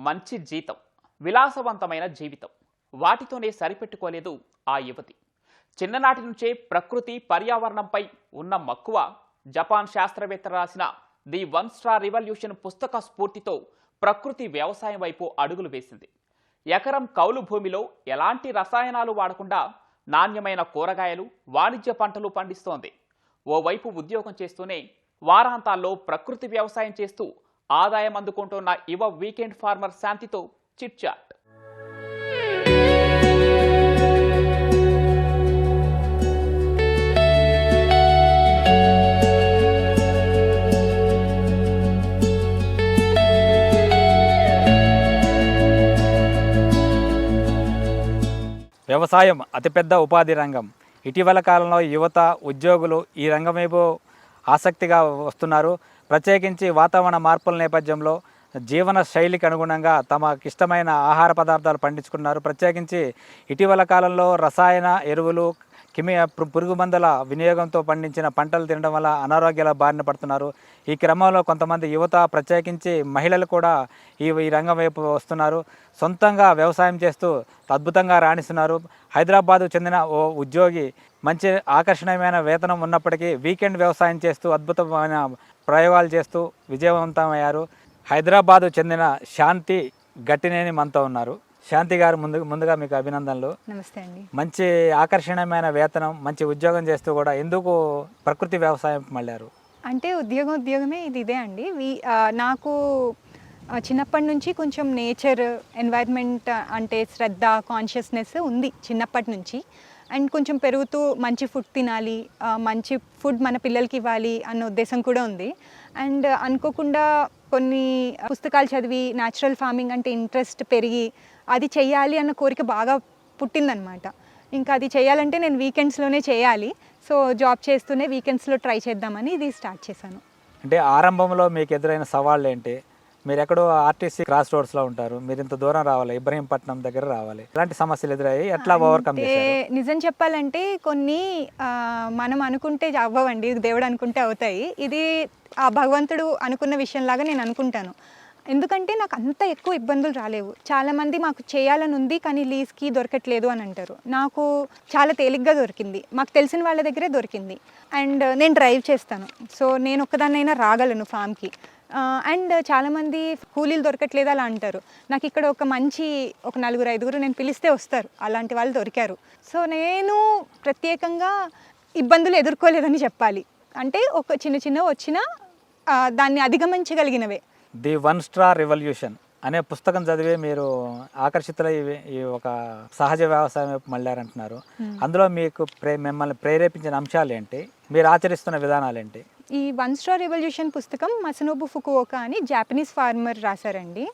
మంచి జీతం, విలాసవంతమైన జీవితం వాటితోనే సరిపెట్టుకోలేదు ఆ యువతి. చిన్ననాటి నుంచే ప్రకృతి పర్యావరణంపై ఉన్న మక్కువ జపాన్ శాస్త్రవేత్త రాసిన ది వన్ స్టార్ రివల్యూషన్ పుస్తక స్ఫూర్తితో ప్రకృతి వ్యవసాయం వైపు అడుగులు వేసింది. ఎకరం కౌలు భూమిలో ఎలాంటి రసాయనాలు వాడకుండా నాణ్యమైన కూరగాయలు, వాణిజ్య పంటలు పండిస్తోంది. ఓవైపు ఉద్యోగం చేస్తూనే వారాంతాల్లో ప్రకృతి వ్యవసాయం చేస్తూ ఆదాయం అందుకుంటున్న యువ వీకెండ్ ఫార్మర్ శాంతితో చిట్ చాట్. వ్యవసాయం అతిపెద్ద ఉపాధి రంగం. ఇటీవల కాలంలో యువత, ఉద్యోగులు ఈ రంగం వైపు ఆసక్తిగా వస్తున్నారు. ప్రత్యేకించి వాతావరణ మార్పుల నేపథ్యంలో జీవన శైలికి అనుగుణంగా తమకిష్టమైన ఆహార పదార్థాలు పండించుకున్నారు. ప్రత్యేకించి ఇటీవల కాలంలో రసాయన ఎరువులు, పురుగు మందుల వినియోగంతో పండించిన పంటలు తినడం వల్ల అనారోగ్యాల బారిన పడుతున్నారు. ఈ క్రమంలో కొంతమంది యువత, ప్రత్యేకించి మహిళలు కూడా ఈ రంగం వైపు వస్తున్నారు. సొంతంగా వ్యవసాయం చేస్తూ అద్భుతంగా రాణిస్తున్నారు. హైదరాబాదు చెందిన ఓ ఉద్యోగి మంచి ఆకర్షణీయమైన వేతనం ఉన్నప్పటికీ వీకెండ్ వ్యవసాయం చేస్తూ అద్భుతమైన ప్రయోగాలు చేస్తూ విజయవంతమయ్యారు. హైదరాబాదు చెందిన శాంతి గట్టినేని మనతో ఉన్నారు. శాంతి గారు, ముందుగా మీకు అభినందనలు. నమస్తే అండి. మంచి ఆకర్షణీయమైన వేతనం, మంచి ఉద్యోగం చేస్తూ కూడా ఎందుకు ప్రకృతి వ్యవసాయం మళ్ళారు? అంటే ఉద్యోగమే ఇదే అండి. నాకు చిన్నప్పటి నుంచి కొంచెం నేచర్, ఎన్వైర్న్మెంట్ అంటే శ్రద్ధ, కాన్షియస్నెస్ ఉంది చిన్నప్పటి నుంచి. అండ్ కొంచెం పెరుగుతూ మంచి ఫుడ్ తినాలి, మంచి ఫుడ్ మన పిల్లలకి ఇవ్వాలి అన్న ఉద్దేశం కూడా ఉంది. అండ్ అనుకోకుండా కొన్ని పుస్తకాలు చదివి న్యాచురల్ ఫార్మింగ్ అంటే ఇంట్రెస్ట్ పెరిగి అది చెయ్యాలి అన్న కోరిక బాగా పుట్టిందనమాట. ఇంకా అది చేయాలంటే నేను వీకెండ్స్లోనే చేయాలి. సో జాబ్ చేస్తూనే వీకెండ్స్లో ట్రై చేద్దామని ఇది స్టార్ట్ చేశాను. అంటే ఆరంభంలో మీకు ఎదురైన సవాళ్ళు ఏంటి? మీరు ఎక్కడో ఆర్టీసీ క్రాస్ రోడ్స్లో ఉంటారు, మీరు ఇంత దూరం రావాలి, ఇబ్రహీంపట్నం దగ్గర రావాలి. ఎలాంటి సమస్యలు ఎదురయ్యాయి, ఎట్లా ఓవర్కమ్ చేశారు? నిజం చెప్పాలంటే కొన్ని మనం అనుకుంటే అవ్వవండి, దేవుడు అనుకుంటే అవుతాయి. ఇది ఆ భగవంతుడు అనుకున్న విషయంలాగా నేను అనుకుంటాను. ఎందుకంటే నాకు అంత ఎక్కువ ఇబ్బందులు రాలేవు. చాలామంది మాకు చేయాలని ఉంది కానీ లీజ్కి దొరకట్లేదు అని అంటారు. నాకు చాలా తేలిగ్గా దొరికింది, మాకు తెలిసిన వాళ్ళ దగ్గరే దొరికింది. అండ్ నేను డ్రైవ్ చేస్తాను, సో నేను ఒక్కదాన్నైనా రాగలను ఫామ్కి. అండ్ చాలామంది కూలీలు దొరకట్లేదు అలా అంటారు. నాకు ఇక్కడ ఒక 4-5 నేను పిలిస్తే వస్తారు, అలాంటి వాళ్ళు దొరికారు. సో నేను ప్రత్యేకంగా ఇబ్బందులు ఎదుర్కోలేదని చెప్పాలి. అంటే ఒక చిన్న వచ్చినా దాన్ని అధిగమించగలిగినవే. ది వన్ స్టార్ రివల్యూషన్ అనే పుస్తకం చదివే మీరు ఆకర్షితులై ఈ ఒక సహజ వ్యవసాయం వైపు మళ్ళారంటున్నారు. అందులో మీకు మిమ్మల్ని ప్రేరేపించిన అంశాలు ఏంటి, మీరు ఆచరిస్తున్న విధానాలు ఏంటి? ఈ వన్ స్టార్ రివల్యూషన్ పుస్తకం మసనోబు ఫుకుఓకా అని జాపనీస్ ఫార్మర్ రాశారండి.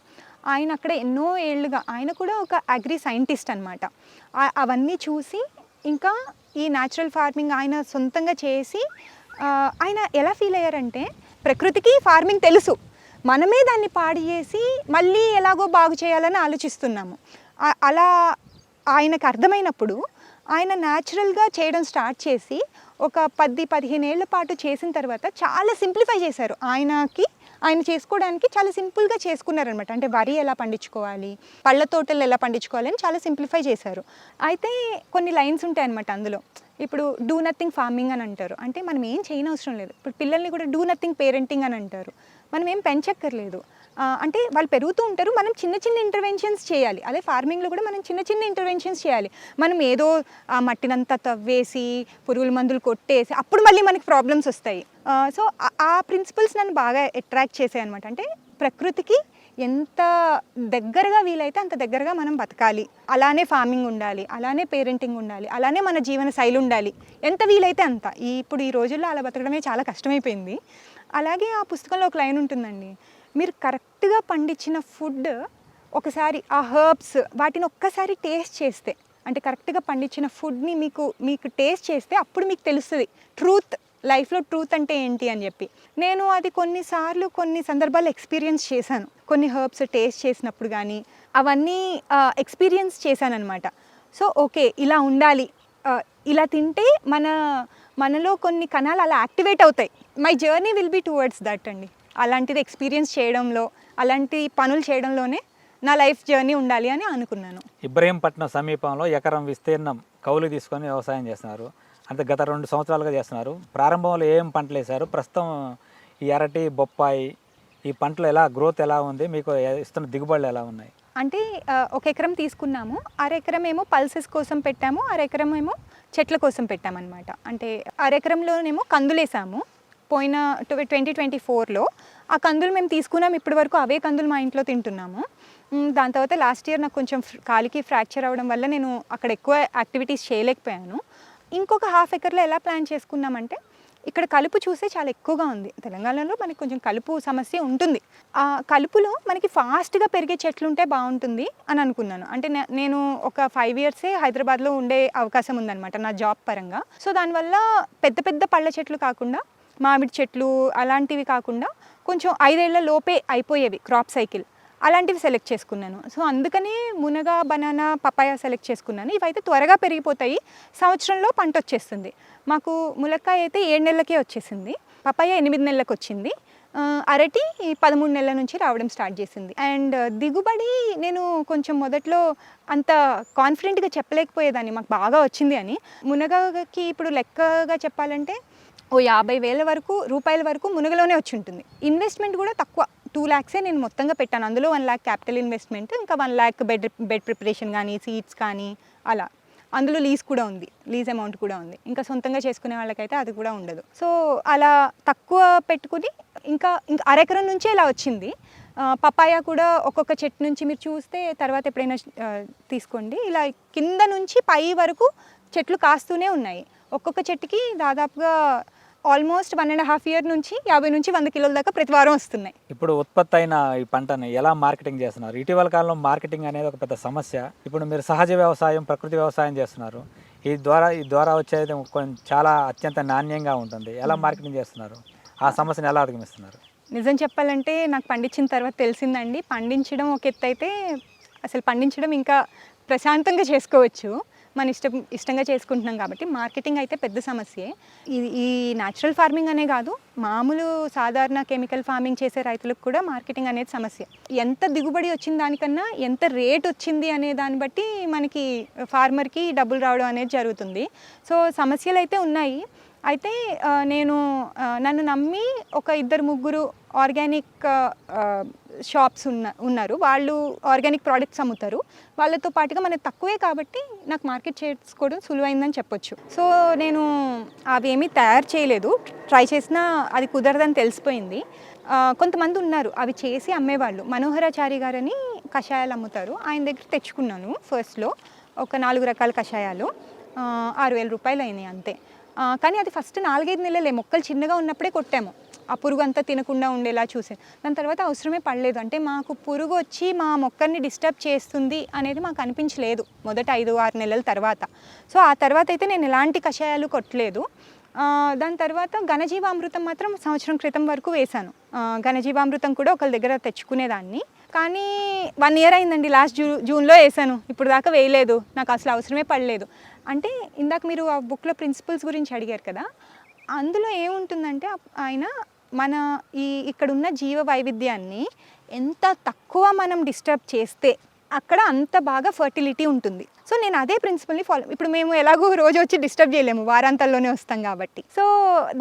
ఆయన అక్కడ ఎన్నో ఏళ్ళుగా, ఆయన కూడా ఒక అగ్రి సైంటిస్ట్ అనమాట. అవన్నీ చూసి ఇంకా ఈ న్యాచురల్ ఫార్మింగ్ ఆయన సొంతంగా చేసి ఆయన ఎలా ఫీల్ అయ్యారంటే, ప్రకృతికి ఫార్మింగ్ తెలుసు, మనమే దాన్ని పాడు చేసి మళ్ళీ ఎలాగో బాగు చేయాలని ఆలోచిస్తున్నాము. అలా ఆయనకు అర్థమైనప్పుడు ఆయన న్యాచురల్గా చేయడం స్టార్ట్ చేసి ఒక 10-15 ఏళ్ల పాటు చేసిన తర్వాత చాలా సింప్లిఫై చేశారు. ఆయన చేసుకోవడానికి చాలా సింపుల్గా చేసుకున్నారనమాట. అంటే వరి ఎలా పండించుకోవాలి, పళ్ళ తోటలు ఎలా పండించుకోవాలి అని చాలా సింప్లిఫై చేశారు. అయితే కొన్ని లైన్స్ ఉంటాయి అనమాట అందులో. ఇప్పుడు డూ నథింగ్ ఫార్మింగ్ అని అంటారు, అంటే మనం ఏం చేయనవసరం లేదు. ఇప్పుడు పిల్లల్ని కూడా డూ నథింగ్ పేరెంటింగ్ అని అంటారు, మనం ఏం పెంచక్కర్లేదు. అంటే వాళ్ళు పెరుగుతూ ఉంటారు, మనం చిన్న ఇంటర్వెన్షన్స్ చేయాలి. అదే ఫార్మింగ్లో కూడా మనం చిన్న ఇంటర్వెన్షన్స్ చేయాలి. మనం ఏదో ఆ మట్టినంతా తవ్వేసి పురుగుల మందులు కొట్టేసి అప్పుడు మళ్ళీ మనకి ప్రాబ్లమ్స్ వస్తాయి. సో ఆ ప్రిన్సిపల్స్ నన్ను బాగా అట్రాక్ట్ చేసాయి అనమాట. అంటే ప్రకృతికి ఎంత దగ్గరగా వీలైతే అంత దగ్గరగా మనం బతకాలి, అలానే ఫార్మింగ్ ఉండాలి, అలానే పేరెంటింగ్ ఉండాలి, అలానే మన జీవన శైలి ఉండాలి, ఎంత వీలైతే అంత. ఇప్పుడు ఈ రోజుల్లో అలా బతకడమే చాలా కష్టమైపోయింది. అలాగే ఆ పుస్తకంలో ఒక లైన్ ఉంటుందండి, మీరు కరెక్ట్గా పండించిన ఫుడ్ ఒకసారి ఆ హర్బ్స్ వాటిని ఒక్కసారి టేస్ట్ చేస్తే, అంటే కరెక్ట్గా పండించిన ఫుడ్ని మీకు టేస్ట్ చేస్తే అప్పుడు మీకు తెలుస్తుంది ట్రూత్, లైఫ్లో ట్రూత్ అంటే ఏంటి అని చెప్పి. నేను అది కొన్ని సందర్భాల్లో ఎక్స్పీరియన్స్ చేశాను. కొన్ని హర్బ్స్ టేస్ట్ చేసినప్పుడు కానీ అవన్నీ ఎక్స్పీరియన్స్ చేశాను అనమాట. సో ఓకే, ఇలా ఉండాలి, ఇలా తింటే మనలో కొన్ని కణాలు అలా యాక్టివేట్ అవుతాయి. My journey will be towards that అండి. అలాంటిది ఎక్స్పీరియన్స్ చేయడంలో, అలాంటి పనులు చేయడంలోనే నా లైఫ్ జర్నీ ఉండాలి అని అనుకున్నాను. ఇబ్రహీంపట్నం సమీపంలో ఎకరం విస్తీర్ణం కౌలు తీసుకొని వ్యవసాయం చేస్తున్నారు. అంటే గత 2 సంవత్సరాలుగా చేస్తున్నారు. ప్రారంభంలో ఏం పంటలు వేశారు? ప్రస్తుతం ఈ అరటి, బొప్పాయి ఈ పంటలు ఎలా గ్రోత్ ఎలా ఉంది? మీకు ఇస్తున్న దిగుబడులు ఎలా ఉన్నాయి? అంటే 1 ఎకరం తీసుకున్నాము, అరెకరం ఏమో పల్సెస్ కోసం పెట్టాము, అరెకరం ఏమో చెట్ల కోసం పెట్టామన్నమాట. అంటే అరెకరంలోనేమో కందులేసాము పోయిన 2024లో. ఆ కందులు మేము తీసుకున్నాం, ఇప్పటి వరకు అవే కందులు మా ఇంట్లో తింటున్నాము. దాని తర్వాత లాస్ట్ ఇయర్ నాకు కొంచెం కాలికి ఫ్రాక్చర్ అవ్వడం వల్ల నేను అక్కడ ఎక్కువ యాక్టివిటీస్ చేయలేకపోయాను. ఇంకొక 1/2 ఎకర్లో ఎలా ప్లాన్ చేసుకున్నామంటే, ఇక్కడ కలుపు చూసే చాలా ఎక్కువగా ఉంది. తెలంగాణలో మనకి కొంచెం కలుపు సమస్య ఉంటుంది. ఆ కలుపులో మనకి ఫాస్ట్గా పెరిగే చెట్లు ఉంటే బాగుంటుంది అని అనుకున్నాను. అంటే నేను ఒక 5 ఇయర్సే హైదరాబాద్లో ఉండే అవకాశం ఉందన్నమాట నా జాబ్ పరంగా. సో దానివల్ల పెద్ద పెద్ద పళ్ళ చెట్లు కాకుండా, మామిడి చెట్లు అలాంటివి కాకుండా కొంచెం 5 ఏళ్ల లోపే అయిపోయేవి క్రాప్ సైకిల్, అలాంటివి సెలెక్ట్ చేసుకున్నాను. సో అందుకని మునగ, బనానా, పపాయ సెలెక్ట్ చేసుకున్నాను. ఇవైతే త్వరగా పెరిగిపోతాయి, సంవత్సరంలో పంట వచ్చేస్తుంది. మాకు ములక్కాయ అయితే 7 నెలలకే వచ్చేసింది, పపాయ 8 నెలలకు వచ్చింది, అరటి 13 నెలల నుంచి రావడం స్టార్ట్ చేసింది. అండ్ దిగుబడి నేను కొంచెం మొదట్లో అంత కాన్ఫిడెంట్గా చెప్పలేకపోయేదాన్ని మాకు బాగా వచ్చింది అని. మునగకి ఇప్పుడు లెక్కగా చెప్పాలంటే ఓ 50,000 రూపాయల వరకు మునగలోనే వచ్చి ఉంటుంది. ఇన్వెస్ట్మెంట్ కూడా తక్కువ, 2 lakhs నేను మొత్తంగా పెట్టాను. అందులో 1 lakh క్యాపిటల్ ఇన్వెస్ట్మెంట్, ఇంకా 1 lakh బెడ్ ప్రిపరేషన్ కానీ, సీడ్స్ కానీ అలా. అందులో లీజ్ కూడా ఉంది, లీజ్ అమౌంట్ కూడా ఉంది. ఇంకా సొంతంగా చేసుకునే వాళ్ళకైతే అది కూడా ఉండదు. సో అలా తక్కువ పెట్టుకుని ఇంకా అరెకరం నుంచే ఇలా వచ్చింది. పపాయ కూడా ఒక్కొక్క చెట్టు నుంచి మీరు చూస్తే తర్వాత ఎప్పుడైనా తీసుకోండి, ఇలా కింద నుంచి పై వరకు చెట్లు కాస్తూనే ఉన్నాయి. ఒక్కొక్క చెట్టుకి దాదాపుగా ఆల్మోస్ట్ 1.5 year నుంచి 50 నుంచి 100 కిలోల దాకా ప్రతి వారం వస్తున్నాయి. ఇప్పుడు ఉత్పత్తి అయిన ఈ పంటని ఎలా మార్కెటింగ్ చేస్తున్నారు? ఇటీవల కాలంలో మార్కెటింగ్ అనేది ఒక పెద్ద సమస్య. ఇప్పుడు మీరు సహజ వ్యవసాయం, ప్రకృతి వ్యవసాయం చేస్తున్నారు. ఈ ద్వారా వచ్చేది చాలా అత్యంత నాణ్యంగా ఉంటుంది. ఎలా మార్కెటింగ్ చేస్తున్నారు? ఆ సమస్యను ఎలా అధిగమిస్తున్నారు? నిజం చెప్పాలంటే నాకు పండించిన తర్వాత తెలిసిందండి, పండించడం ఒక ఎత్తు అయితే అసలు పండించడం ఇంకా ప్రశాంతంగా చేసుకోవచ్చు, మన ఇష్టంగా చేసుకుంటున్నాం కాబట్టి. మార్కెటింగ్ అయితే పెద్ద సమస్యే. ఈ న్యాచురల్ ఫార్మింగ్ అనే కాదు, మామూలు సాధారణ కెమికల్ ఫార్మింగ్ చేసే రైతులకు కూడా మార్కెటింగ్ అనేది సమస్య. ఎంత దిగుబడి వచ్చిన దానికన్నా ఎంత రేట్ వచ్చింది అనే దాన్ని బట్టి మనకి ఫార్మర్కి డబ్బులు రావడం అనేది జరుగుతుంది. సో సమస్యలు అయితే ఉన్నాయి. అయితే నన్ను నమ్మి ఒక 2-3 ఆర్గానిక్ షాప్స్ ఉన్నారు. వాళ్ళు ఆర్గానిక్ ప్రోడక్ట్స్ అమ్ముతారు. వాళ్ళతో పాటుగా మనకు తక్కువే కాబట్టి నాకు మార్కెట్ చేసుకోవడం సులువైందని చెప్పొచ్చు. సో నేను అవేమీ తయారు చేయలేదు, ట్రై చేసినా అది కుదరదని తెలిసిపోయింది. కొంతమంది ఉన్నారు అవి చేసి అమ్మేవాళ్ళు. మనోహరాచారి గారని కషాయాలు అమ్ముతారు, ఆయన దగ్గర తెచ్చుకున్నాను ఫస్ట్లో ఒక 4 రకాల కషాయాలు. 6,000 రూపాయలు అయినాయి అంతే. కానీ అది ఫస్ట్ 4-5 నెలలే, మొక్కలు చిన్నగా ఉన్నప్పుడే కొట్టాము, ఆ పురుగు అంతా తినకుండా ఉండేలా చూసాను. దాని తర్వాత అవసరమే పడలేదు. అంటే మాకు పురుగు వచ్చి మా మొక్కల్ని డిస్టర్బ్ చేస్తుంది అనేది మాకు అనిపించలేదు మొదట 5-6 నెలల తర్వాత. సో ఆ తర్వాత అయితే నేను ఎలాంటి కషాయాలు కొట్టలేదు. దాని తర్వాత ఘనజీవామృతం మాత్రం సంవత్సరం క్రితం వరకు వేశాను. ఘనజీవామృతం కూడా ఒకళ్ళ దగ్గర తెచ్చుకునేదాన్ని, కానీ 1 year అయిందండి. లాస్ట్ జూన్లో వేసాను, ఇప్పుడు దాకా వేయలేదు, నాకు అసలు అవసరమే పడలేదు. అంటే ఇందాక మీరు ఆ బుక్లో ప్రిన్సిపల్స్ గురించి అడిగారు కదా, అందులో ఏముంటుందంటే ఆయన మన ఇక్కడున్న జీవ వైవిధ్యాన్ని ఎంత తక్కువ మనం డిస్టర్బ్ చేస్తే అక్కడ అంత బాగా ఫర్టిలిటీ ఉంటుంది. సో నేను అదే ప్రిన్సిపల్ని ఫాలో. ఇప్పుడు మేము ఎలాగో రోజు వచ్చి డిస్టర్బ్ చేయలేము, వారాంతాల్లోనే వస్తాం కాబట్టి. సో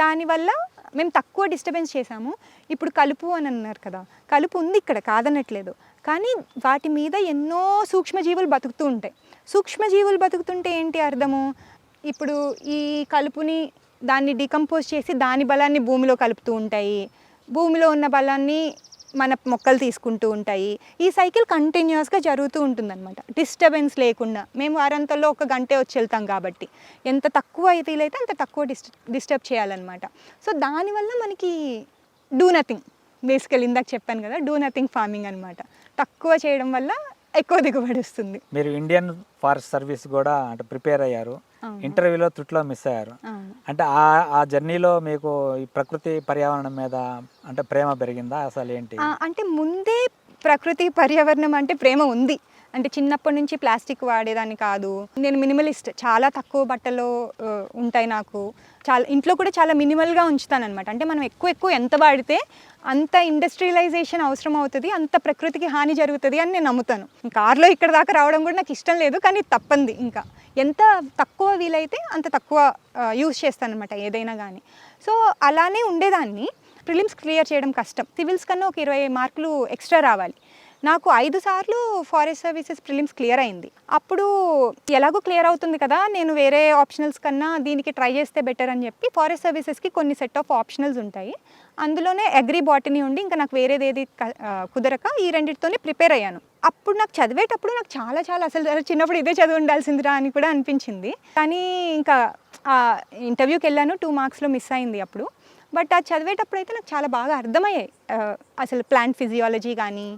దానివల్ల మేము తక్కువ డిస్టర్బెన్స్ చేసాము. ఇప్పుడు కలుపు అని అన్నారు కదా, కలుపు ఉంది ఇక్కడ, కాదనట్లేదు. కానీ వాటి మీద ఎన్నో సూక్ష్మజీవులు బతుకుతూ ఉంటాయి. సూక్ష్మజీవులు బతుకుతుంటే ఏంటి అర్థము? ఇప్పుడు ఈ కలుపుని దాన్ని డికంపోజ్ చేసి దాని బలాన్ని భూమిలో కలుపుతూ ఉంటాయి, భూమిలో ఉన్న బలాన్ని మన మొక్కలు తీసుకుంటూ ఉంటాయి. ఈ సైకిల్ కంటిన్యూస్గా జరుగుతూ ఉంటుందన్నమాట, డిస్టర్బెన్స్ లేకుండా. మేము వారాంతంలో 1 గంటే వచ్చి వెళ్తాం కాబట్టి ఎంత తక్కువ వీలైతే అంత తక్కువ డిస్టర్బ్ చేయాలన్నమాట. సో దానివల్ల మనకి డూ నథింగ్, బేసికల్ ఇందాక చెప్పాను కదా, డూ నథింగ్ ఫార్మింగ్ అనమాట. తక్కువ చేయడం వల్ల ఎక్కువ దిగుబడి వస్తుంది. మీరు ఇండియన్ ఫారెస్ట్ సర్వీస్ కూడా అంటే ప్రిపేర్ అయ్యారు, ఇంటర్వ్యూలో త్రుట్లో మిస్ అయ్యారు. అంటే ఆ జర్నీలో మీకు ఈ ప్రకృతి పర్యావరణం మీద అంటే ప్రేమ పెరిగిందా? అసలు ఏంటి? అంటే ముందే ప్రకృతి పర్యావరణం అంటే ప్రేమ ఉంది. అంటే చిన్నప్పటి నుంచి ప్లాస్టిక్ వాడేదాన్ని కాదు. నేను మినిమలిస్ట్, చాలా తక్కువ బట్టలు ఉంటాయి నాకు. చాలా ఇంట్లో కూడా చాలా మినిమల్గా ఉంచుతానన్నమాట. అంటే మనం ఎక్కువ ఎంత వాడితే అంత ఇండస్ట్రియలైజేషన్ అవసరం అవుతుంది, అంత ప్రకృతికి హాని జరుగుతుంది అని నేను నమ్ముతాను. కార్లో ఇక్కడ దాకా రావడం కూడా నాకు ఇష్టం లేదు, కానీ తప్పంది. ఇంకా ఎంత తక్కువ వీలైతే అంత తక్కువ యూజ్ చేస్తానన్నమాట ఏదైనా కానీ. సో అలానే ఉండేదాన్ని. ప్రిలిమ్స్ క్లియర్ చేయడం కష్టం. సివిల్స్ కన్నా ఒక 20 మార్కులు ఎక్స్ట్రా రావాలి. నాకు 5 సార్లు ఫారెస్ట్ సర్వీసెస్ ప్రిలిమ్స్ క్లియర్ అయింది. అప్పుడు ఎలాగో క్లియర్ అవుతుంది కదా, నేను వేరే ఆప్షనల్స్ కన్నా దీనికి ట్రై చేస్తే బెటర్ అని చెప్పి ఫారెస్ట్ సర్వీసెస్కి కొన్ని సెట్ ఆఫ్ ఆప్షనల్స్ ఉంటాయి. అందులోనే అగ్రి బాటనీ ఉండి ఇంకా నాకు వేరేది ఏది కుదరక ఈ రెండింటితోనే ప్రిపేర్ అయ్యాను. అప్పుడు నాకు చదివేటప్పుడు నాకు చాలా అసలు చిన్నప్పుడు ఇదే చదివి ఉండాల్సిందిరా అని కూడా అనిపించింది. కానీ ఇంకా ఇంటర్వ్యూకి వెళ్ళాను, 2 మార్క్స్లో మిస్ అయింది అప్పుడు. బట్ అది చదివేటప్పుడు అయితే నాకు చాలా బాగా అర్థమయ్యాయి. అసలు ప్లాంట్ ఫిజియాలజీ కానీ,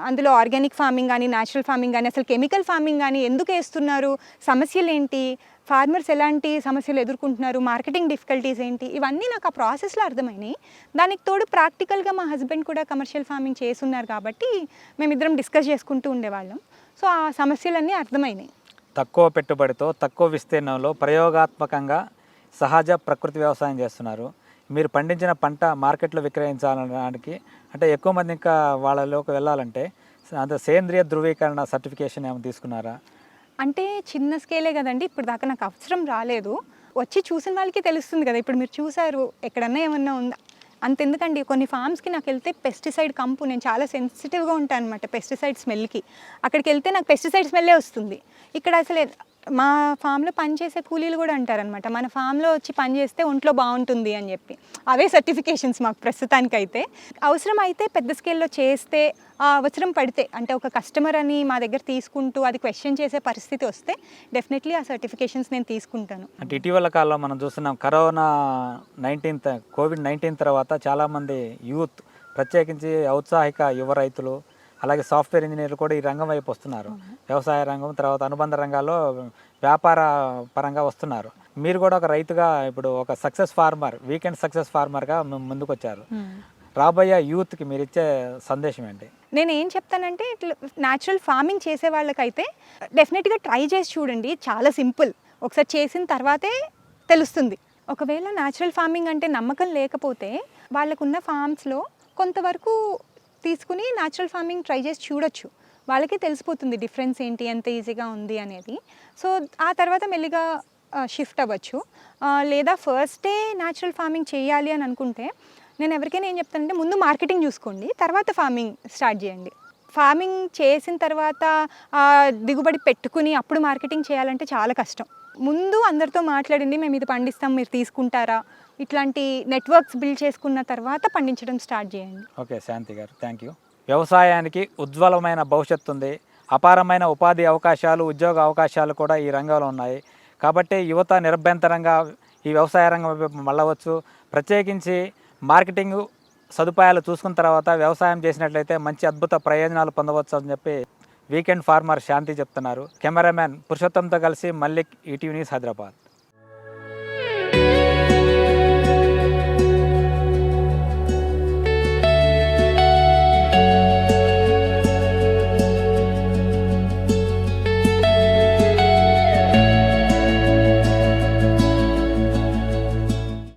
అందులో ఆర్గానిక్ ఫార్మింగ్ కానీ, న్యాచురల్ ఫార్మింగ్ కానీ, అసలు కెమికల్ ఫార్మింగ్ కానీ ఎందుకు వేస్తున్నారు, సమస్యలు ఏంటి, ఫార్మర్స్ ఎలాంటి సమస్యలు ఎదుర్కొంటున్నారు, మార్కెటింగ్ డిఫికల్టీస్ ఏంటి, ఇవన్నీ నాకు ఆ ప్రాసెస్లో అర్థమైనాయి. దానికి తోడు ప్రాక్టికల్గా మా హస్బెండ్ కూడా కమర్షియల్ ఫార్మింగ్ చేస్తున్నారు కాబట్టి మేమిద్దరం డిస్కస్ చేసుకుంటూ ఉండేవాళ్ళం. సో ఆ సమస్యలన్నీ అర్థమైనాయి. తక్కువ పెట్టుబడితో తక్కువ విస్తీర్ణంలో ప్రయోగాత్మకంగా సహజ ప్రకృతి వ్యవసాయం చేస్తున్నారు. మీరు పండించిన పంట మార్కెట్లో విక్రయించాలనడానికి అంటే ఎక్కువ మంది ఇంకా వాళ్ళలోకి వెళ్ళాలంటే అంత సేంద్రియ ధృవీకరణ సర్టిఫికేషన్ ఏమైనా తీసుకున్నారా? అంటే చిన్న స్కేలే కదండి, ఇప్పుడు దాకా నాకు అవసరం రాలేదు. వచ్చి చూసిన వాళ్ళకి తెలుస్తుంది కదా. ఇప్పుడు మీరు చూసారు, ఎక్కడన్నా ఏమన్నా ఉందా, అంతెందుకండి కొన్ని ఫామ్స్కి నాకు వెళ్తే పెస్టిసైడ్ కంపు, నేను చాలా సెన్సిటివ్గా ఉంటాను అనమాట పెస్టిసైడ్ స్మెల్కి. అక్కడికి వెళ్తే నాకు పెస్టిసైడ్ స్మెల్లే వస్తుంది. ఇక్కడ అసలు మా ఫామ్లో పనిచేసే కూలీలు కూడా అంటారనమాట, మన ఫామ్లో వచ్చి పని చేస్తే ఒంట్లో బాగుంటుంది అని చెప్పి. అవే సర్టిఫికేషన్స్ మాకు ప్రస్తుతానికైతే. అవసరం అయితే పెద్ద స్కేల్లో చేస్తే, అవసరం పడితే అంటే ఒక కస్టమర్ అని మా దగ్గర తీసుకుంటూ అది క్వశ్చన్ చేసే పరిస్థితి వస్తే డెఫినెట్లీ ఆ సర్టిఫికేషన్స్ నేను తీసుకుంటాను. అంటే ఇటీవల కాలంలో మనం చూస్తున్నాం, కోవిడ్-19 తర్వాత చాలామంది యూత్, ప్రత్యేకించి ఔత్సాహిక యువ రైతులు, అలాగే సాఫ్ట్వేర్ ఇంజనీర్లు కూడా ఈ రంగం వైపు వస్తున్నారు. వ్యవసాయ రంగం తర్వాత అనుబంధ రంగాల్లో వ్యాపార పరంగా వస్తున్నారు. మీరు కూడా ఒక రైతుగా ఇప్పుడు ఒక సక్సెస్ ఫార్మర్, వీకెండ్ సక్సెస్ ఫార్మర్గా ముందుకు వచ్చారు. రాబోయే యూత్కి మీరు ఇచ్చే సందేశం ఏంటి? నేను ఏం చెప్తానంటే, ఇట్లా న్యాచురల్ ఫార్మింగ్ చేసే వాళ్ళకైతే డెఫినెట్గా ట్రై చేసి చూడండి. చాలా సింపుల్, ఒకసారి చేసిన తర్వాతే తెలుస్తుంది. ఒకవేళ న్యాచురల్ ఫార్మింగ్ అంటే నమ్మకం లేకపోతే వాళ్ళకున్న ఫామ్స్లో కొంతవరకు తీసుకుని న్యాచురల్ ఫార్మింగ్ ట్రై చేసి చూడొచ్చు. వాళ్ళకి తెలిసిపోతుంది డిఫరెన్స్ ఏంటి, ఎంత ఈజీగా ఉంది అనేది. సో ఆ తర్వాత మెల్లిగా షిఫ్ట్ అవ్వచ్చు. లేదా ఫస్టే న్యాచురల్ ఫార్మింగ్ చేయాలి అని అనుకుంటే నేను ఎవరికైనా ఏం చెప్తానంటే, ముందు మార్కెటింగ్ చూసుకోండి, తర్వాత ఫార్మింగ్ స్టార్ట్ చేయండి. ఫార్మింగ్ చేసిన తర్వాత దిగుబడి పెట్టుకుని అప్పుడు మార్కెటింగ్ చేయాలంటే చాలా కష్టం. ముందు అందరితో మాట్లాడండి, మేము ఇది పండిస్తాం, మీరు తీసుకుంటారా, ఇట్లాంటి నెట్వర్క్స్ బిల్డ్ చేసుకున్న తర్వాత పండించడం స్టార్ట్ చేయండి. ఓకే శాంతి గారు, థ్యాంక్ యూ. వ్యవసాయానికి ఉజ్వలమైన భవిష్యత్తు ఉంది. అపారమైన ఉపాధి అవకాశాలు, ఉద్యోగ అవకాశాలు కూడా ఈ రంగంలో ఉన్నాయి. కాబట్టి యువత నిరభ్యంతరంగా ఈ వ్యవసాయ రంగం మళ్ళవచ్చు. ప్రత్యేకించి మార్కెటింగ్ సదుపాయాలు చూసుకున్న తర్వాత వ్యవసాయం చేసినట్లయితే మంచి అద్భుత ప్రయోజనాలు పొందవచ్చు అని చెప్పి వీకెండ్ ఫార్మర్ శాంతి చెప్తున్నారు. కెమెరామ్యాన్ పురుషోత్తంతో కలిసి మల్లిక్, ఈటీవీ న్యూస్, హైదరాబాద్.